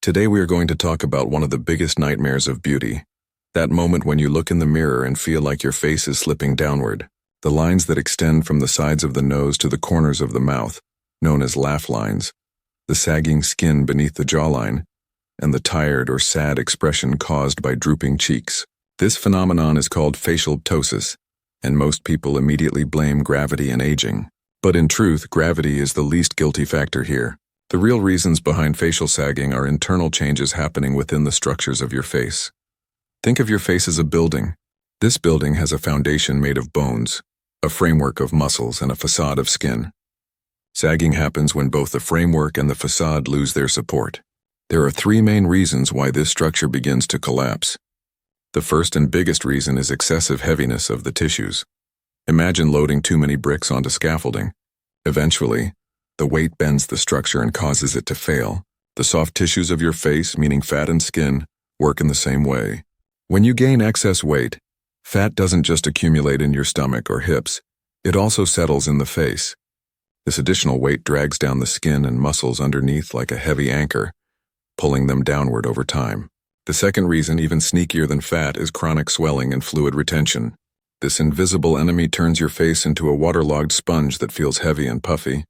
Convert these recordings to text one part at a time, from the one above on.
Today we are going to talk about one of the biggest nightmares of beauty. That moment when you look in the mirror and feel like your face is slipping downward. The lines that extend from the sides of the nose to the corners of the mouth, known as laugh lines, the sagging skin beneath the jawline, and the tired or sad expression caused by drooping cheeks. This phenomenon is called facial ptosis, and most people immediately blame gravity and aging. But in truth, gravity is the least guilty factor here. The real reasons behind facial sagging are internal changes happening within the structures of your face. Think of your face as a building. This building has a foundation made of bones, a framework of muscles, and a facade of skin. Sagging happens when both the framework and the facade lose their support. There are three main reasons why this structure begins to collapse. The first and biggest reason is excessive heaviness of the tissues. Imagine loading too many bricks onto scaffolding. Eventually, the weight bends the structure and causes it to fail. The soft tissues of your face, meaning fat and skin, work in the same way. When you gain excess weight, fat doesn't just accumulate in your stomach or hips, it also settles in the face. This additional weight drags down the skin and muscles underneath like a heavy anchor, pulling them downward over time. The second reason, even sneakier than fat, is chronic swelling and fluid retention. This invisible enemy turns your face into a waterlogged sponge that feels heavy and puffy.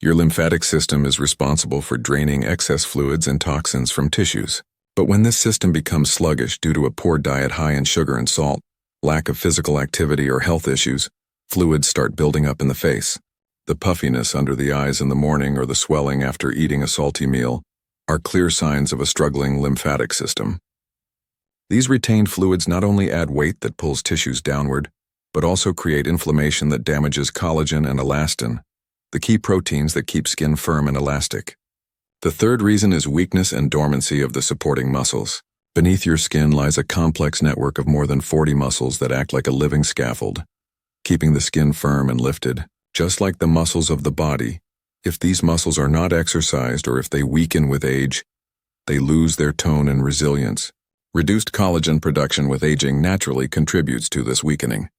Your lymphatic system is responsible for draining excess fluids and toxins from tissues. But when this system becomes sluggish due to a poor diet high in sugar and salt, lack of physical activity, or health issues, fluids start building up in the face. The puffiness under the eyes in the morning or the swelling after eating a salty meal are clear signs of a struggling lymphatic system. These retained fluids not only add weight that pulls tissues downward, but also create inflammation that damages collagen and elastin, the key proteins that keep skin firm and elastic. The third reason is weakness and dormancy of the supporting muscles. Beneath your skin lies a complex network of more than 40 muscles that act like a living scaffold, keeping the skin firm and lifted. Just like the muscles of the body, if these muscles are not exercised or if they weaken with age, they lose their tone and resilience. Reduced collagen production with aging naturally contributes to this weakening.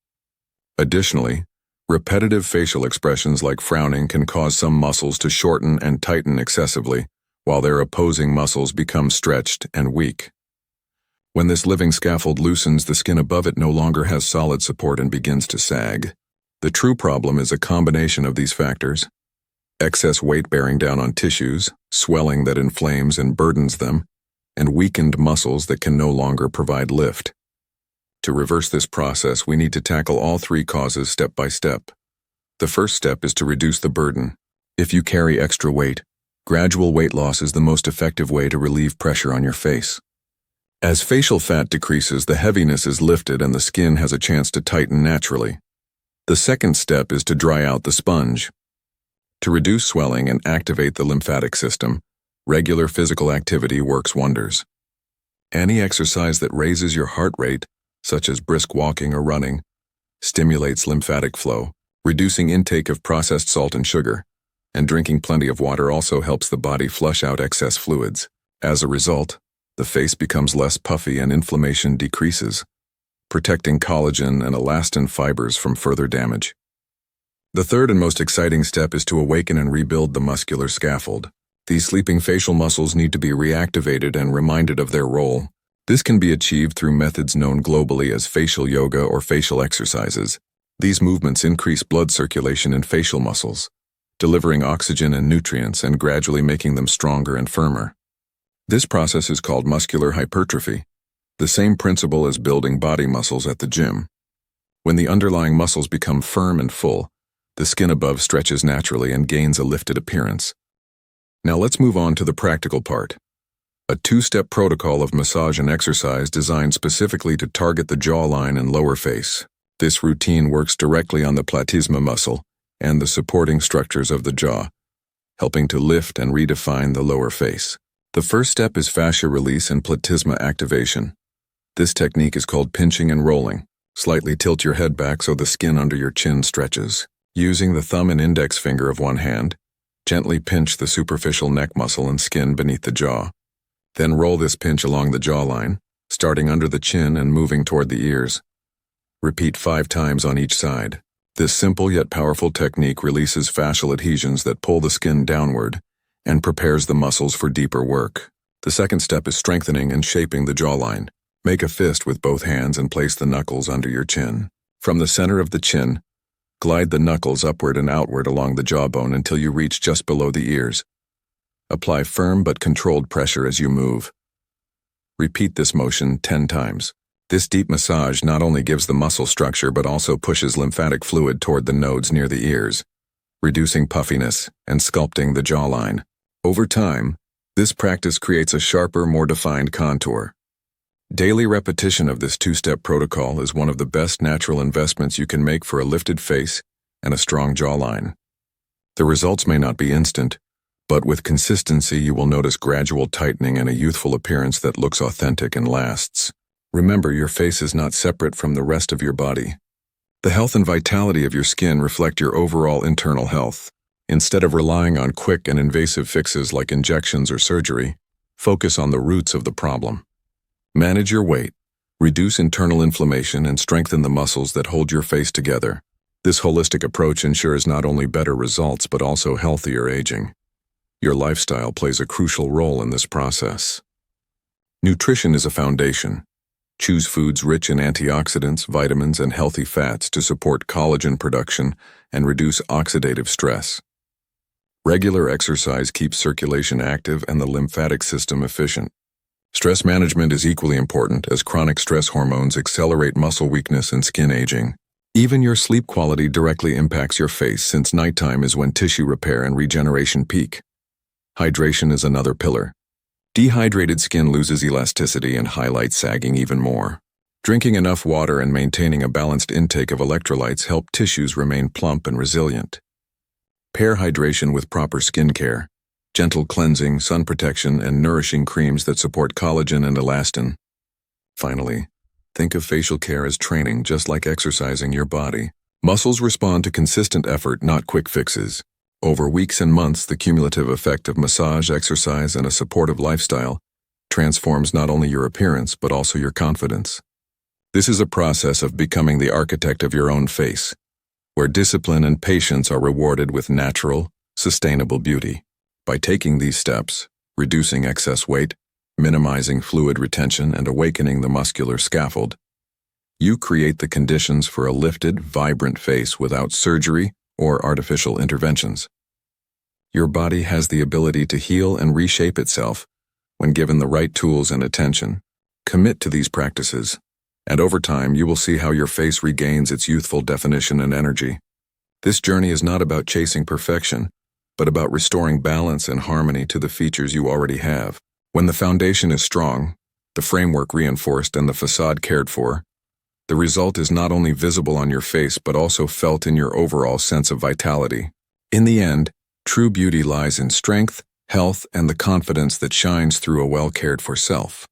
Additionally, repetitive facial expressions like frowning can cause some muscles to shorten and tighten excessively, while their opposing muscles become stretched and weak. When this living scaffold loosens, the skin above it no longer has solid support and begins to sag. The true problem is a combination of these factors: excess weight bearing down on tissues, swelling that inflames and burdens them, and weakened muscles that can no longer provide lift. To reverse this process, we need to tackle all three causes step by step. The first step is to reduce the burden. If you carry extra weight, gradual weight loss is the most effective way to relieve pressure on your face. As facial fat decreases, the heaviness is lifted and the skin has a chance to tighten naturally. The second step is to dry out the sponge. To reduce swelling and activate the lymphatic system, regular physical activity works wonders. Any exercise that raises your heart rate, such as brisk walking or running, stimulates lymphatic flow. Reducing intake of processed salt and sugar, and drinking plenty of water also helps the body flush out excess fluids. As a result, the face becomes less puffy and inflammation decreases, protecting collagen and elastin fibers from further damage. The third and most exciting step is to awaken and rebuild the muscular scaffold. These sleeping facial muscles need to be reactivated and reminded of their role. This can be achieved through methods known globally as facial yoga or facial exercises. These movements increase blood circulation in facial muscles, delivering oxygen and nutrients and gradually making them stronger and firmer. This process is called muscular hypertrophy, the same principle as building body muscles at the gym. When the underlying muscles become firm and full, the skin above stretches naturally and gains a lifted appearance. Now let's move on to the practical part. A two-step protocol of massage and exercise designed specifically to target the jawline and lower face. This routine works directly on the platysma muscle and the supporting structures of the jaw, helping to lift and redefine the lower face. The first step is fascia release and platysma activation. This technique is called pinching and rolling. Slightly tilt your head back so the skin under your chin stretches. Using the thumb and index finger of one hand, gently pinch the superficial neck muscle and skin beneath the jaw. Then roll this pinch along the jawline, starting under the chin and moving toward the ears. Repeat 5 times on each side. This simple yet powerful technique releases fascial adhesions that pull the skin downward and prepares the muscles for deeper work. The second step is strengthening and shaping the jawline. Make a fist with both hands and place the knuckles under your chin. From the center of the chin, glide the knuckles upward and outward along the jawbone until you reach just below the ears. Apply firm but controlled pressure as you move. Repeat this motion 10 times. This deep massage not only gives the muscle structure but also pushes lymphatic fluid toward the nodes near the ears, reducing puffiness and sculpting the jawline. Over time, this practice creates a sharper, more defined contour. Daily repetition of this two-step protocol is one of the best natural investments you can make for a lifted face and a strong jawline. The results may not be instant, but with consistency you will notice gradual tightening and a youthful appearance that looks authentic and lasts. Remember, your face is not separate from the rest of your body. The health and vitality of your skin reflect your overall internal health. Instead of relying on quick and invasive fixes like injections or surgery, focus on the roots of the problem. Manage your weight, reduce internal inflammation, and strengthen the muscles that hold your face together. This holistic approach ensures not only better results but also healthier aging. Your lifestyle plays a crucial role in this process. Nutrition is a foundation. Choose foods rich in antioxidants, vitamins, and healthy fats to support collagen production and reduce oxidative stress. Regular exercise keeps circulation active and the lymphatic system efficient. Stress management is equally important, as chronic stress hormones accelerate muscle weakness and skin aging. Even your sleep quality directly impacts your face, since nighttime is when tissue repair and regeneration peak. Hydration is another pillar. Dehydrated skin loses elasticity and highlights sagging even more. Drinking enough water and maintaining a balanced intake of electrolytes help tissues remain plump and resilient. Pair hydration with proper skincare, gentle cleansing, sun protection, and nourishing creams that support collagen and elastin. Finally, think of facial care as training, just like exercising your body. Muscles respond to consistent effort, not quick fixes. Over weeks and months, the cumulative effect of massage, exercise, and a supportive lifestyle transforms not only your appearance but also your confidence. This is a process of becoming the architect of your own face, where discipline and patience are rewarded with natural, sustainable beauty. By taking these steps, reducing excess weight, minimizing fluid retention, and awakening the muscular scaffold, you create the conditions for a lifted, vibrant face without surgery or artificial interventions. Your body has the ability to heal and reshape itself when given the right tools and attention. Commit to these practices, and over time you will see how your face regains its youthful definition and energy. This journey is not about chasing perfection, but about restoring balance and harmony to the features you already have. When the foundation is strong, the framework reinforced, and the facade cared for, the result is not only visible on your face but also felt in your overall sense of vitality. In the end, true beauty lies in strength, health, and the confidence that shines through a well-cared-for self.